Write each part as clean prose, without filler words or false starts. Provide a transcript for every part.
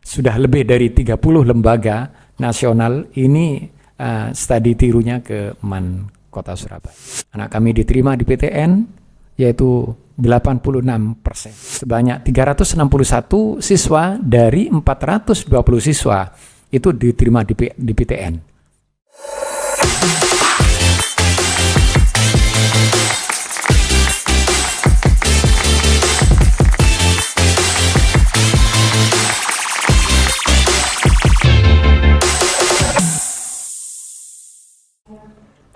sudah lebih dari 30 lembaga nasional ini studi tirunya ke MAN Kota Surabaya. Anak kami diterima di PTN yaitu 86%. Sebanyak 361 siswa dari 420 siswa itu diterima di PTN.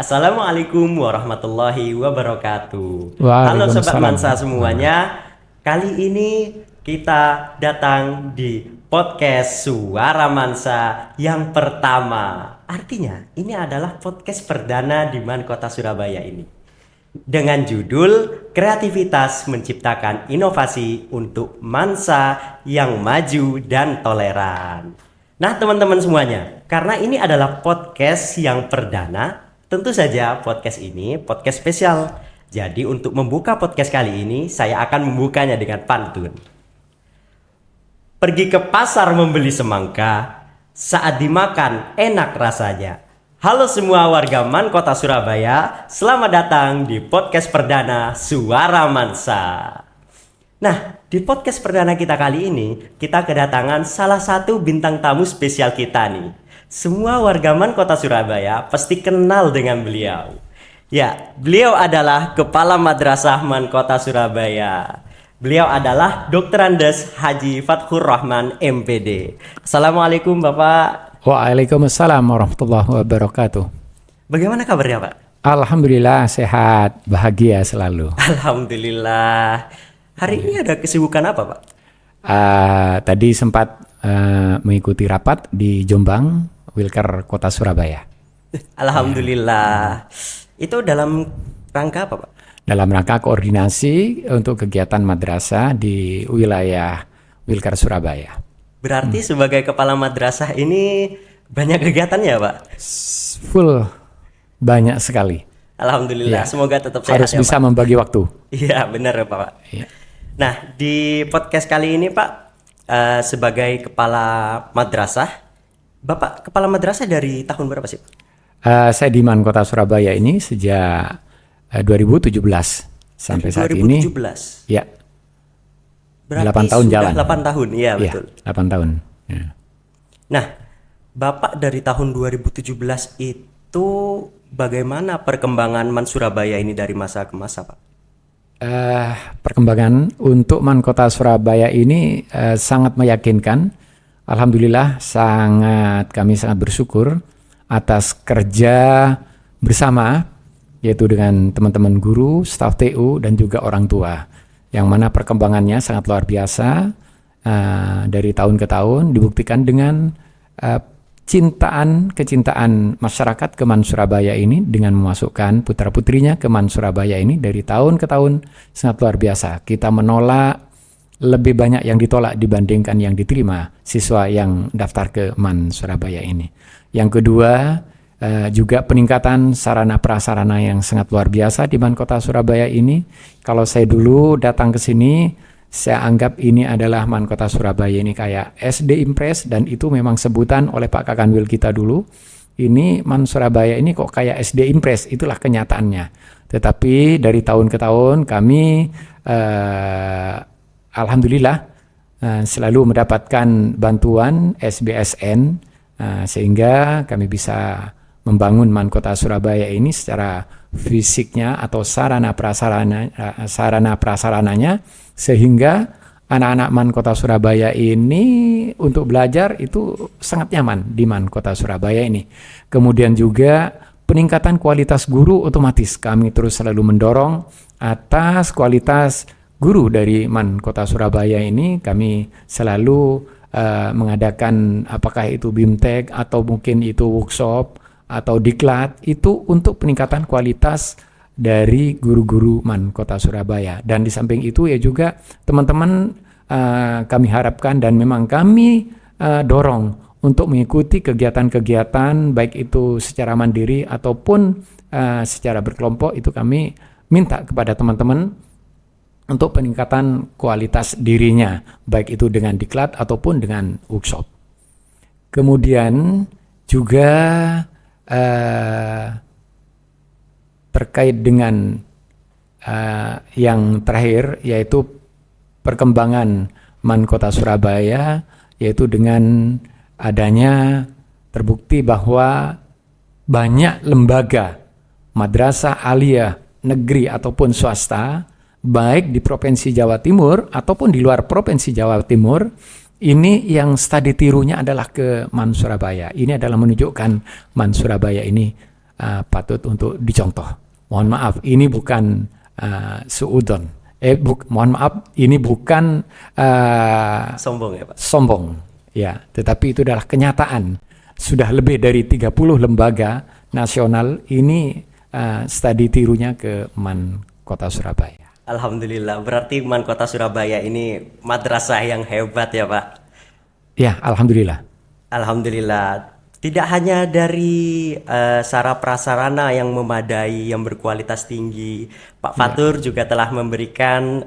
Assalamualaikum warahmatullahi wabarakatuh. Halo Sobat Mansa semuanya. Kali ini kita datang di podcast Suara Mansa yang pertama. Artinya ini adalah podcast perdana di MAN Kota Surabaya ini. Dengan judul Kreativitas Menciptakan Inovasi untuk Mansa yang Maju dan Toleran. Nah teman-teman semuanya, karena ini adalah podcast yang perdana, tentu saja podcast ini podcast spesial. Jadi untuk membuka podcast kali ini, saya akan membukanya dengan pantun. Pergi ke pasar membeli semangka, saat dimakan enak rasanya. Halo semua warga MAN Kota Surabaya, selamat datang di podcast perdana Suara Mansa. Nah, di podcast perdana kita kali ini, kita kedatangan salah satu bintang tamu spesial kita nih. Semua warga MAN Kota Surabaya pasti kenal dengan beliau. Ya, beliau adalah Kepala Madrasah MAN Kota Surabaya. Beliau adalah Dr. Andes Haji Fathur Rahman MPD. Assalamualaikum Bapak. Waalaikumsalam warahmatullahi wabarakatuh. Bagaimana kabarnya Pak? Alhamdulillah sehat, bahagia selalu. Alhamdulillah. Hari ini ada kesibukan apa Pak? Tadi sempat mengikuti rapat di Jombang, Wilker Kota Surabaya. Alhamdulillah. Itu dalam rangka apa Pak? Dalam rangka koordinasi untuk kegiatan madrasah di wilayah Wilker Surabaya. Berarti sebagai kepala madrasah ini banyak kegiatan ya Pak? Full, banyak sekali. Alhamdulillah, semoga tetap sehat harus ya bisa Pak. Membagi waktu. Iya benar ya Pak. Ya. Nah di podcast kali ini Pak, sebagai kepala madrasah, Bapak kepala madrasah dari tahun berapa sih? Saya di MAN Kota Surabaya ini sejak 2017 sampai dari saat 2017. ini. Ya. Berarti 8 tahun sudah jalan. 8 tahun, iya betul. 8 tahun. Ya. Nah, Bapak dari tahun 2017 itu bagaimana perkembangan MAN Surabaya ini dari masa ke masa Pak? Perkembangan untuk MAN Kota Surabaya ini sangat meyakinkan. Alhamdulillah kami sangat bersyukur atas kerja bersama yaitu dengan teman-teman guru, staf TU dan juga orang tua. Yang mana perkembangannya sangat luar biasa dari tahun ke tahun dibuktikan dengan kecintaan masyarakat ke MAN Surabaya ini dengan memasukkan putra-putrinya ke MAN Surabaya ini dari tahun ke tahun sangat luar biasa. Kita menolak lebih banyak yang ditolak dibandingkan yang diterima siswa yang daftar ke MAN Surabaya ini. Yang kedua, juga peningkatan sarana prasarana yang sangat luar biasa di MAN Kota Surabaya ini. Kalau saya dulu datang ke sini, saya anggap ini adalah MAN Kota Surabaya ini kayak SD Impres, dan itu memang sebutan oleh Pak Kakanwil kita dulu. Ini MAN Surabaya ini kok kayak SD Impres, itulah kenyataannya. Tetapi dari tahun ke tahun kami alhamdulillah selalu mendapatkan bantuan SBSN sehingga kami bisa membangun MAN Kota Surabaya ini secara fisiknya atau sarana prasarananya sehingga anak-anak MAN Kota Surabaya ini untuk belajar itu sangat nyaman di MAN Kota Surabaya ini. Kemudian juga peningkatan kualitas guru otomatis kami terus selalu mendorong atas kualitas guru dari MAN Kota Surabaya ini. Kami selalu mengadakan apakah itu BIMTEK atau mungkin itu workshop atau diklat itu untuk peningkatan kualitas dari guru-guru MAN Kota Surabaya. Dan di samping itu ya juga teman-teman kami harapkan dan memang kami dorong untuk mengikuti kegiatan-kegiatan baik itu secara mandiri ataupun secara berkelompok. Itu kami minta kepada teman-teman untuk peningkatan kualitas dirinya, baik itu dengan diklat ataupun dengan workshop. Kemudian juga terkait dengan yang terakhir, yaitu perkembangan MAN Kota Surabaya, yaitu dengan adanya terbukti bahwa banyak lembaga madrasah aliyah negeri ataupun swasta, baik di Provinsi Jawa Timur ataupun di luar Provinsi Jawa Timur, ini yang studi tirunya adalah ke MAN Surabaya. Ini adalah menunjukkan MAN Surabaya ini patut untuk dicontoh. Mohon maaf, ini bukan suudon. Mohon maaf, ini bukan sombong ya Pak? Sombong, ya. Tetapi itu adalah kenyataan. Sudah lebih dari 30 lembaga nasional ini studi tirunya ke MAN Kota Surabaya. Alhamdulillah, berarti MAN Kota Surabaya ini madrasah yang hebat ya Pak? Ya, alhamdulillah. Alhamdulillah. Tidak hanya dari sarana prasarana yang memadai, yang berkualitas tinggi, Pak Fatur juga telah memberikan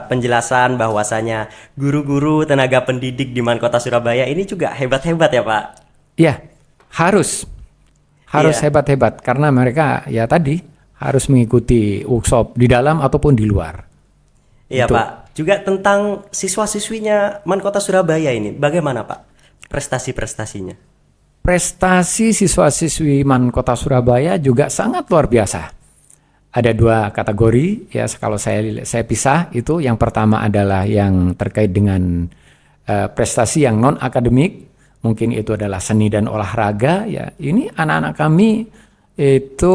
penjelasan bahwasanya guru-guru tenaga pendidik di MAN Kota Surabaya ini juga hebat-hebat ya Pak? Ya, harus hebat-hebat karena mereka ya tadi harus mengikuti workshop di dalam ataupun di luar. Iya Pak. Juga tentang siswa-siswinya MAN Kota Surabaya ini, bagaimana Pak prestasi-prestasinya? Prestasi siswa-siswi MAN Kota Surabaya juga sangat luar biasa. Ada 2 kategori ya, kalau saya pisah itu. Yang pertama adalah yang terkait dengan prestasi yang non akademik, mungkin itu adalah seni dan olahraga ya. Ini anak-anak kami itu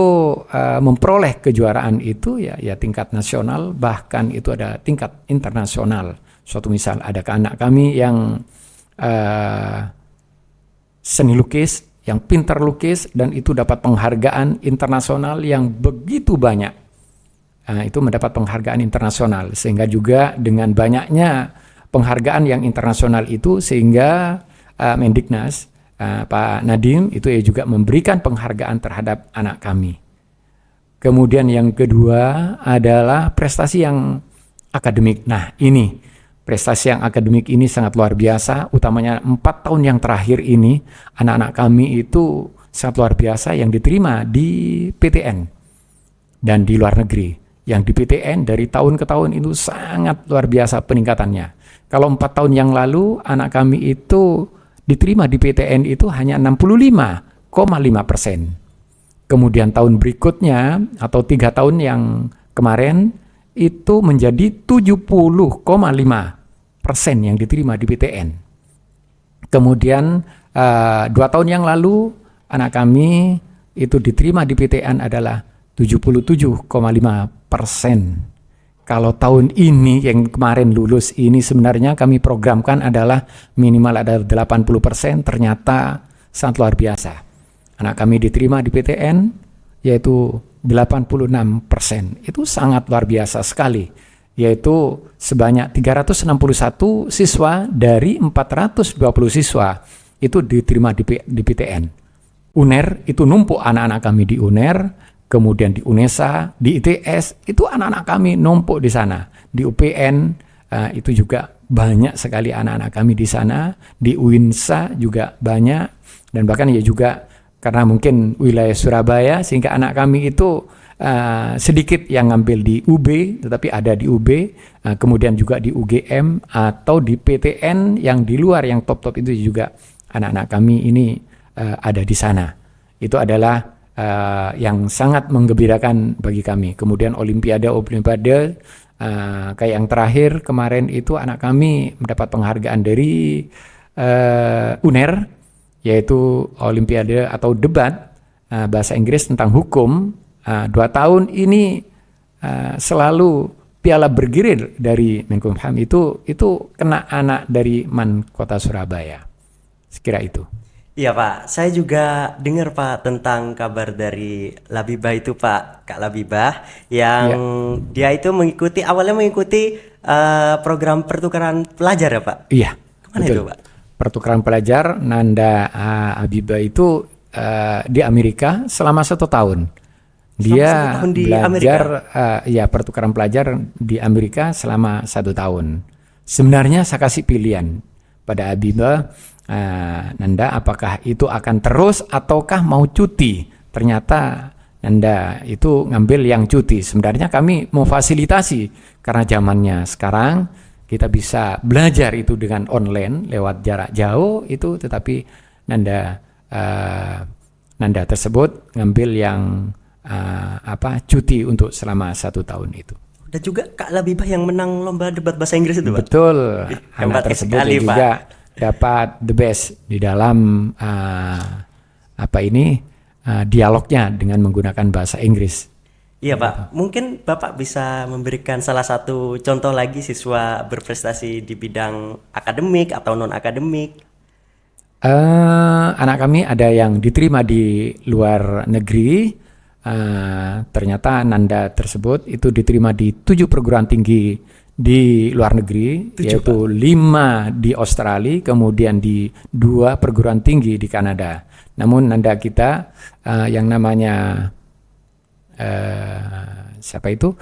memperoleh kejuaraan itu ya tingkat nasional, bahkan itu ada tingkat internasional. Suatu misal ada anak kami yang seni lukis, yang pintar lukis, dan itu dapat penghargaan internasional yang begitu banyak. Itu mendapat penghargaan internasional, sehingga juga dengan banyaknya penghargaan yang internasional itu, sehingga Mendiknas Pak Nadiem itu juga memberikan penghargaan terhadap anak kami. Kemudian yang kedua adalah prestasi yang akademik. Nah, ini prestasi yang akademik ini sangat luar biasa, utamanya 4 tahun yang terakhir ini anak-anak kami itu sangat luar biasa yang diterima di PTN dan di luar negeri. Yang di PTN dari tahun ke tahun itu sangat luar biasa peningkatannya. Kalau 4 tahun yang lalu anak kami itu diterima di PTN itu hanya 65,5%. Kemudian tahun berikutnya atau 3 tahun yang kemarin itu menjadi 70,5% yang diterima di PTN. Kemudian 2 tahun yang lalu anak kami itu diterima di PTN adalah 77,5%. Kalau tahun ini yang kemarin lulus ini sebenarnya kami programkan adalah minimal ada 80%, ternyata sangat luar biasa. Anak kami diterima di PTN yaitu 86%. Itu sangat luar biasa sekali. Yaitu sebanyak 361 siswa dari 420 siswa itu diterima di PTN. UNER itu numpuk anak-anak kami di UNER. Kemudian di UNESA, di ITS, itu anak-anak kami numpuk di sana. Di UPN, itu juga banyak sekali anak-anak kami di sana. Di UINSA juga banyak. Dan bahkan ya juga karena mungkin wilayah Surabaya, sehingga anak kami itu sedikit yang ngambil di UB, tetapi ada di UB. Kemudian juga di UGM atau di PTN yang di luar, yang top-top itu juga anak-anak kami ini ada di sana. Itu adalah yang sangat menggembirakan bagi kami. Kemudian olimpiade kayak yang terakhir kemarin itu anak kami mendapat penghargaan dari UNER, yaitu olimpiade atau debat bahasa Inggris tentang hukum. 2 tahun ini selalu piala bergilir dari Menkumham itu kena anak dari MAN Kota Surabaya. Sekira itu. Iya Pak, saya juga dengar Pak tentang kabar dari Labibah itu Pak, Kak Labibah yang dia itu awalnya mengikuti program pertukaran pelajar ya Pak? Iya. Kemana betul. itu Pak? Pertukaran pelajar Nanda Habibah itu di Amerika selama 1 tahun. Dia tahun di belajar, ya pertukaran pelajar di Amerika selama 1 tahun. Sebenarnya saya kasih pilihan pada Abibah, Nanda, apakah itu akan terus ataukah mau cuti? Ternyata Nanda itu ngambil yang cuti. Sebenarnya kami mau fasilitasi karena zamannya sekarang kita bisa belajar itu dengan online lewat jarak jauh itu, tetapi Nanda tersebut ngambil yang cuti untuk selama 1 tahun itu. Dan juga Kak Labibah yang menang lomba debat bahasa Inggris itu, Pak. Betul. Anak tersebut sekali, juga dapat the best di dalam dialognya dengan menggunakan bahasa Inggris. Iya, Pak. Mungkin Bapak bisa memberikan salah satu contoh lagi siswa berprestasi di bidang akademik atau non akademik. Anak kami ada yang diterima di luar negeri. Ternyata Nanda tersebut itu diterima di 7 perguruan tinggi di luar negeri, 7, yaitu Pak. 5 di Australia, kemudian di 2 perguruan tinggi di Kanada. Namun Nanda kita yang namanya siapa itu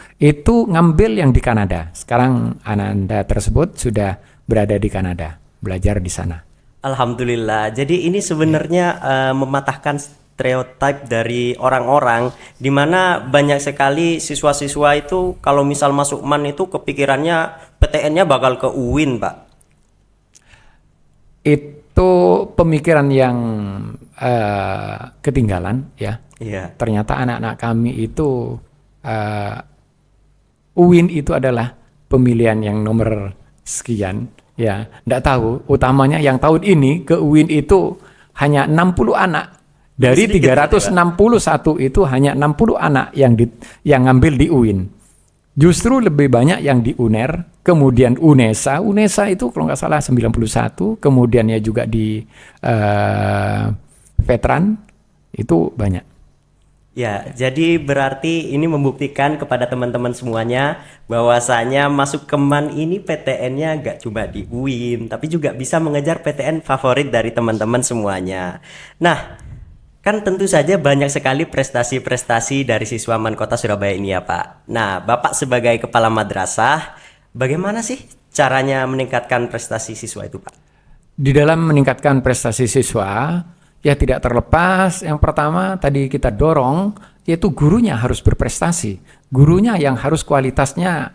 ngambil yang di Kanada. Sekarang Nanda tersebut sudah berada di Kanada, belajar di sana. Alhamdulillah. Jadi ini sebenarnya mematahkan stereotip dari orang-orang, di mana banyak sekali siswa-siswa itu kalau misal masuk MAN itu kepikirannya PTN-nya bakal ke UIN, Pak. Itu pemikiran yang ketinggalan, ya. Iya. Ternyata anak-anak kami itu UIN itu adalah pemilihan yang nomor sekian. Ya, enggak tahu. Utamanya yang tahun ini ke UIN itu hanya 60 anak. Dari 361 itu hanya 60 anak yang ngambil di UIN. Justru lebih banyak yang di UNER, kemudian UNESA. UNESA itu kalau nggak salah 91, kemudian ya juga di veteran itu banyak. Ya, jadi berarti ini membuktikan kepada teman-teman semuanya bahwasanya masuk ke MAN ini PTN-nya gak cuma di UIN, tapi juga bisa mengejar PTN favorit dari teman-teman semuanya. Nah, kan tentu saja banyak sekali prestasi-prestasi dari siswa MAN Kota Surabaya ini ya, Pak. Nah, Bapak sebagai kepala madrasah, bagaimana sih caranya meningkatkan prestasi siswa itu, Pak? Di dalam meningkatkan prestasi siswa, ya tidak terlepas yang pertama tadi kita dorong, yaitu gurunya harus berprestasi. Gurunya yang harus kualitasnya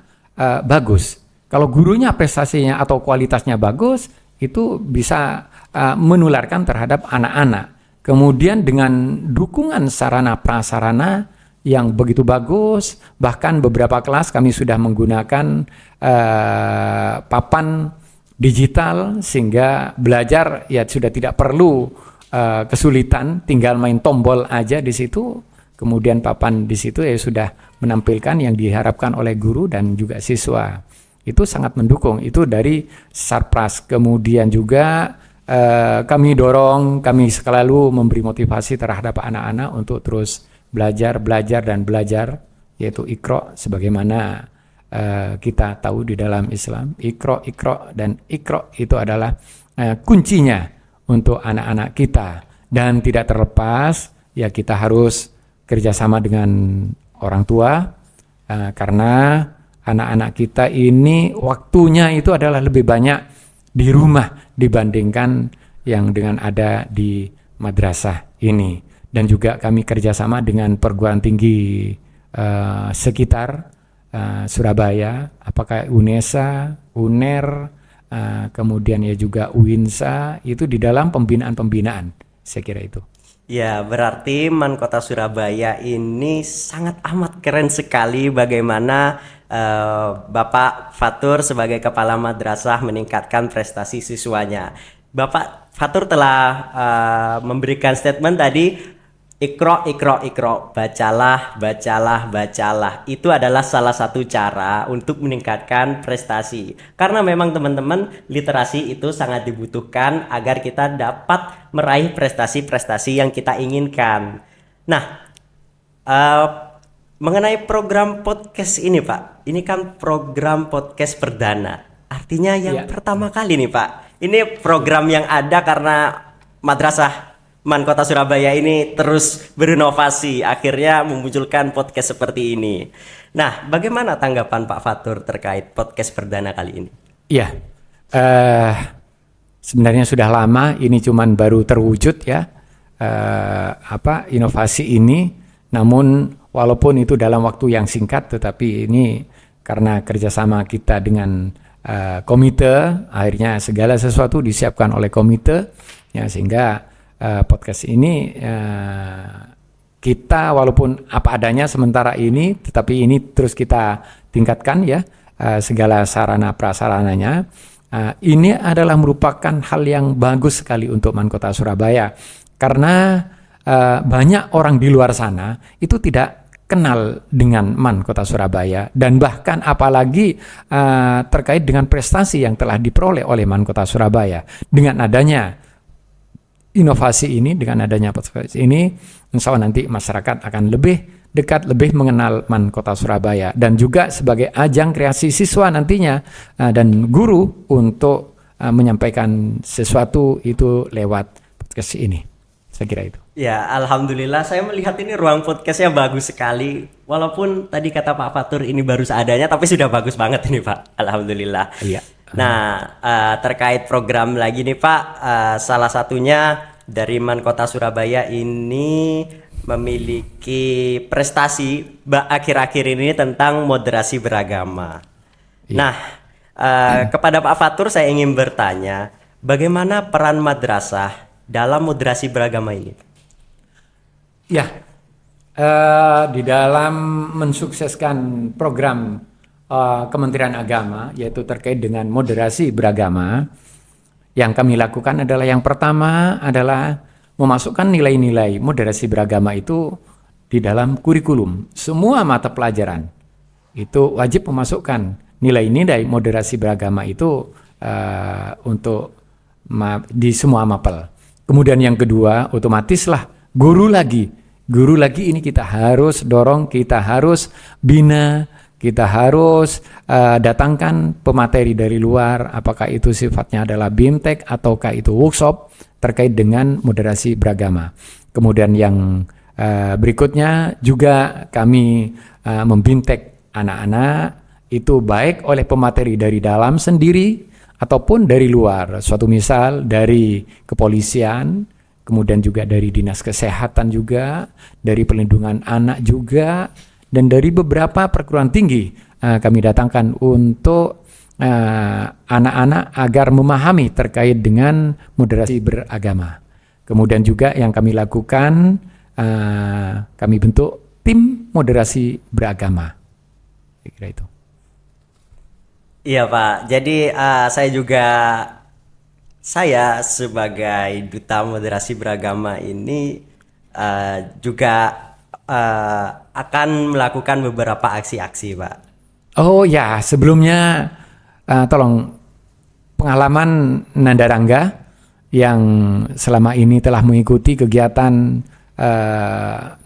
bagus. Kalau gurunya prestasinya atau kualitasnya bagus, itu bisa menularkan terhadap anak-anak. Kemudian dengan dukungan sarana prasarana yang begitu bagus, bahkan beberapa kelas kami sudah menggunakan papan digital sehingga belajar ya sudah tidak perlu kesulitan, tinggal main tombol aja di situ. Kemudian papan di situ ya sudah menampilkan yang diharapkan oleh guru dan juga siswa. Itu sangat mendukung. Itu dari Sarpras. Kemudian juga kami dorong, kami selalu memberi motivasi terhadap anak-anak untuk terus belajar, yaitu Iqra, sebagaimana kita tahu di dalam Islam, Iqra, dan Iqra itu adalah kuncinya untuk anak-anak kita. Dan tidak terlepas, ya kita harus kerjasama dengan orang tua, karena anak-anak kita ini waktunya itu adalah lebih banyak di rumah dibandingkan yang dengan ada di madrasah ini. Dan juga kami kerjasama dengan perguruan tinggi sekitar Surabaya, apakah UNESA, UNER, kemudian ya juga UINSA, itu di dalam pembinaan-pembinaan, saya kira itu. Ya, berarti MAN Kota Surabaya ini sangat amat keren sekali bagaimana Bapak Fatur sebagai kepala madrasah meningkatkan prestasi siswanya. Bapak Fatur telah memberikan statement tadi, Iqra, bacalah. Itu adalah salah satu cara untuk meningkatkan prestasi. Karena memang teman-teman, literasi itu sangat dibutuhkan agar kita dapat meraih prestasi-prestasi yang kita inginkan. Nah, mengenai program podcast ini, Pak, ini kan program podcast perdana. Artinya yang pertama kali nih, Pak. Ini program yang ada karena madrasah Man Kota Surabaya ini terus berinovasi, akhirnya memunculkan podcast seperti ini. Nah, bagaimana tanggapan Pak Fatur terkait podcast perdana kali ini? Iya, sebenarnya sudah lama, ini cuman baru terwujud ya, inovasi ini. Namun walaupun itu dalam waktu yang singkat, tetapi ini karena kerjasama kita dengan komite, akhirnya segala sesuatu disiapkan oleh komite, ya, sehingga podcast ini kita walaupun apa adanya sementara ini, tetapi ini terus kita tingkatkan ya, segala sarana prasarananya. Ini adalah merupakan hal yang bagus sekali untuk Man Kota Surabaya, karena banyak orang di luar sana itu tidak kenal dengan Man Kota Surabaya, dan bahkan apalagi terkait dengan prestasi yang telah diperoleh oleh Man Kota Surabaya. Dengan adanya inovasi ini, dengan adanya podcast ini, insya Allah nanti masyarakat akan lebih dekat, lebih mengenal Man Kota Surabaya, dan juga sebagai ajang kreasi siswa nantinya dan guru untuk menyampaikan sesuatu itu lewat podcast ini. Saya kira itu. Ya, alhamdulillah saya melihat ini ruang podcastnya bagus sekali. Walaupun tadi kata Pak Fatur ini baru seadanya, tapi sudah bagus banget ini Pak. Alhamdulillah. Iya. Nah, terkait program lagi nih Pak, salah satunya dari Man Kota Surabaya ini memiliki prestasi akhir-akhir ini tentang moderasi beragama. Iya. Nah, kepada Pak Fatur saya ingin bertanya, bagaimana peran madrasah dalam moderasi beragama ini? Ya, di dalam mensukseskan program Kementerian Agama, yaitu terkait dengan moderasi beragama, yang kami lakukan adalah yang pertama adalah memasukkan nilai-nilai moderasi beragama itu di dalam kurikulum. Semua mata pelajaran itu wajib memasukkan nilai-nilai moderasi beragama itu untuk di semua mapel. Kemudian yang kedua, otomatislah guru lagi ini kita harus dorong, kita harus bina, kita harus datangkan pemateri dari luar, apakah itu sifatnya adalah BIMTEK ataukah itu workshop terkait dengan moderasi beragama. Kemudian yang berikutnya juga kami membintek anak-anak itu baik oleh pemateri dari dalam sendiri ataupun dari luar. Suatu misal dari kepolisian, kemudian juga dari dinas kesehatan juga, dari perlindungan anak juga, dan dari beberapa perguruan tinggi kami datangkan untuk anak-anak agar memahami terkait dengan moderasi beragama. Kemudian juga yang kami lakukan, kami bentuk tim moderasi beragama. Saya kira itu. Iya Pak, jadi saya sebagai duta moderasi beragama ini juga akan melakukan beberapa aksi-aksi Pak. Oh ya, sebelumnya tolong pengalaman Nanda Rangga yang selama ini telah mengikuti kegiatan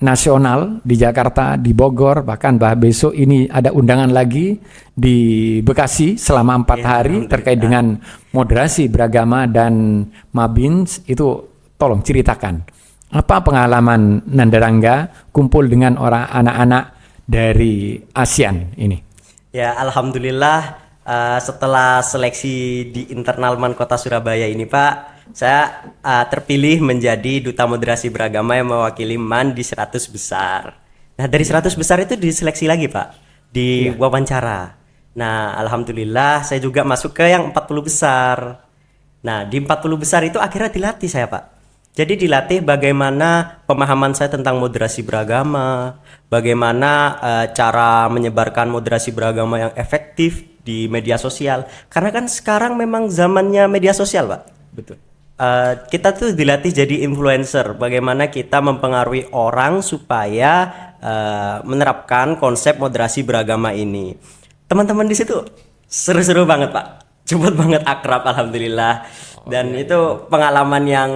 nasional di Jakarta, di Bogor, bahkan besok ini ada undangan lagi di Bekasi selama 4 hari terkait dengan moderasi beragama dan Mabins. Itu tolong ceritakan apa pengalaman Nanda Rangga kumpul dengan orang anak-anak dari ASEAN ini. Ya, alhamdulillah setelah seleksi di internal Man Kota Surabaya ini Pak, saya terpilih menjadi duta moderasi beragama yang mewakili MAN di 100 besar. Nah, dari 100 besar itu diseleksi lagi Pak, di wawancara. Nah, alhamdulillah saya juga masuk ke yang 40 besar. Nah, di 40 besar itu akhirnya dilatih saya Pak. Jadi dilatih bagaimana pemahaman saya tentang moderasi beragama, bagaimana cara menyebarkan moderasi beragama yang efektif di media sosial. Karena kan sekarang memang zamannya media sosial Pak. Betul. Kita tuh dilatih jadi influencer, bagaimana kita mempengaruhi orang supaya menerapkan konsep moderasi beragama ini. Teman-teman di situ seru-seru banget Pak, cepet banget akrab alhamdulillah. Dan itu pengalaman yang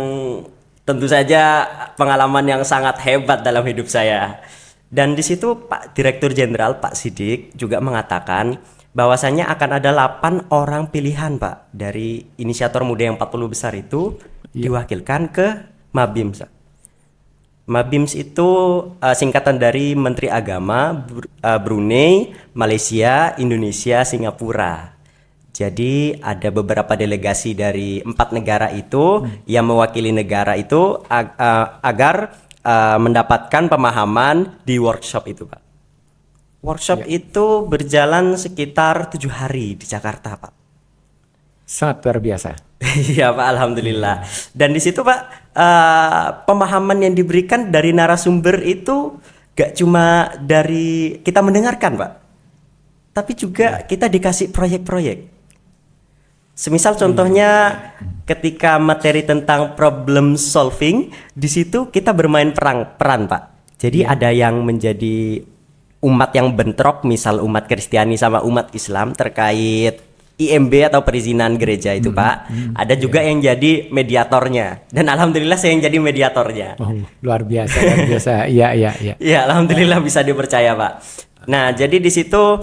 tentu saja pengalaman yang sangat hebat dalam hidup saya. Dan di situ Pak Direktur Jenderal Pak Sidik juga mengatakan bahwasannya akan ada 8 orang pilihan Pak dari inisiator muda yang 40 besar itu diwakilkan ke Mabim. Mabims itu singkatan dari Menteri Agama Brunei, Malaysia, Indonesia, Singapura. Jadi ada beberapa delegasi dari 4 negara itu yang mewakili negara itu agar mendapatkan pemahaman di workshop itu, Pak. Workshop itu berjalan sekitar 7 hari di Jakarta, Pak. Sangat luar biasa. Iya, Pak, alhamdulillah. Dan di situ, Pak, pemahaman yang diberikan dari narasumber itu gak cuma dari kita mendengarkan, Pak, tapi juga kita dikasih proyek-proyek. Semisal contohnya ketika materi tentang problem solving, di situ kita bermain peran, Pak. Jadi ada yang menjadi umat yang bentrok, misal umat Kristiani sama umat Islam terkait IMB atau perizinan gereja itu, Pak. Ada juga yang jadi mediatornya. Dan alhamdulillah saya yang jadi mediatornya. Oh, luar biasa, luar biasa. Iya. Iya, alhamdulillah bisa dipercaya, Pak. Nah, jadi di situ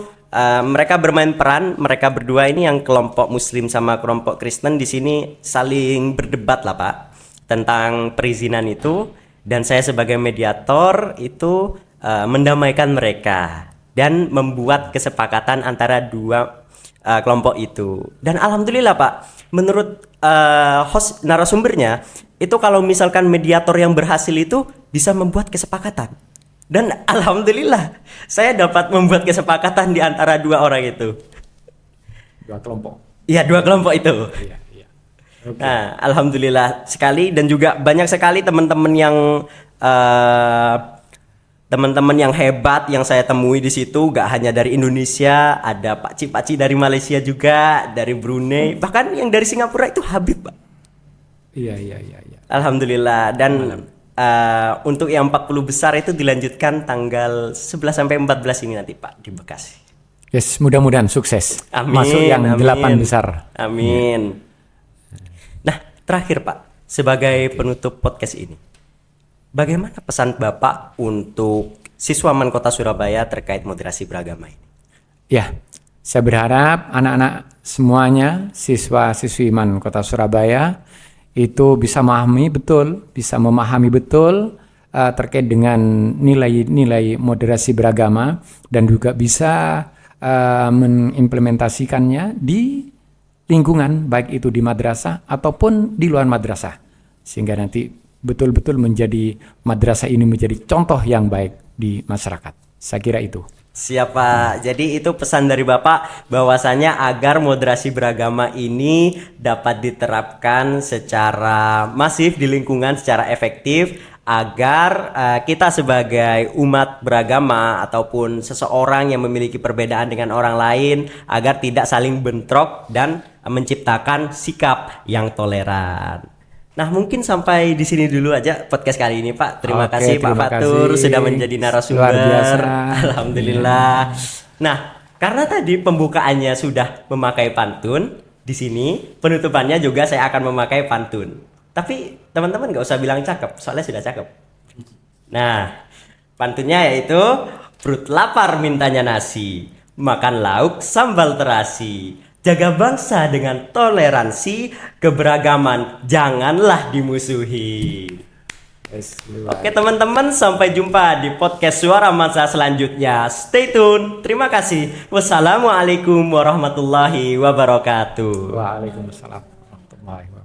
mereka bermain peran, mereka berdua ini yang kelompok Muslim sama kelompok Kristen di sini saling berdebat lah, Pak, tentang perizinan itu. Dan saya sebagai mediator itu mendamaikan mereka dan membuat kesepakatan antara dua kelompok itu. Dan alhamdulillah, Pak, menurut host narasumbernya itu kalau misalkan mediator yang berhasil itu bisa membuat kesepakatan. Dan alhamdulillah saya dapat membuat kesepakatan di antara 2 orang itu. 2 kelompok. Iya, 2 kelompok itu. Iya. Okay. Nah, alhamdulillah sekali, dan juga banyak sekali teman-teman yang hebat yang saya temui di situ. Gak hanya dari Indonesia, ada pakcik-pakcik dari Malaysia juga, dari Brunei, bahkan yang dari Singapura itu Habib, Pak. Iya. Alhamdulillah. Dan untuk yang 40 besar itu dilanjutkan tanggal 11 sampai 14 ini nanti, Pak, di Bekasi. Yes, mudah-mudahan sukses. Amin, masuk yang 8 besar. Amin. Nah, terakhir, Pak, sebagai penutup podcast ini, bagaimana pesan Bapak untuk siswa MAN Kota Surabaya terkait moderasi beragama ini? Ya, saya berharap anak-anak semuanya, siswa-siswi MAN Kota Surabaya itu bisa memahami betul terkait dengan nilai-nilai moderasi beragama, dan juga bisa mengimplementasikannya di lingkungan, baik itu di madrasah ataupun di luar madrasah, sehingga nanti betul-betul menjadi madrasah ini menjadi contoh yang baik di masyarakat. Saya kira itu. Siapa? Jadi itu pesan dari Bapak bahwasanya agar moderasi beragama ini dapat diterapkan secara masif di lingkungan secara efektif, agar kita sebagai umat beragama ataupun seseorang yang memiliki perbedaan dengan orang lain agar tidak saling bentrok dan menciptakan sikap yang toleran. Nah, mungkin sampai di sini dulu aja podcast kali ini, Pak. Terima kasih Pak Fatur sudah menjadi narasumber. Luar biasa. Alhamdulillah. Nah, karena tadi pembukaannya sudah memakai pantun, di sini penutupannya juga saya akan memakai pantun. Tapi teman-teman nggak usah bilang cakep, soalnya sudah cakep. Nah, pantunnya yaitu perut lapar mintanya nasi, makan lauk sambal terasi. Jaga bangsa dengan toleransi, keberagaman janganlah dimusuhi. Oke teman-teman, sampai jumpa di podcast Suara Mansa selanjutnya. Stay tune. Terima kasih. Wassalamualaikum warahmatullahi wabarakatuh. Waalaikumsalam warahmatullahi wabarakatuh.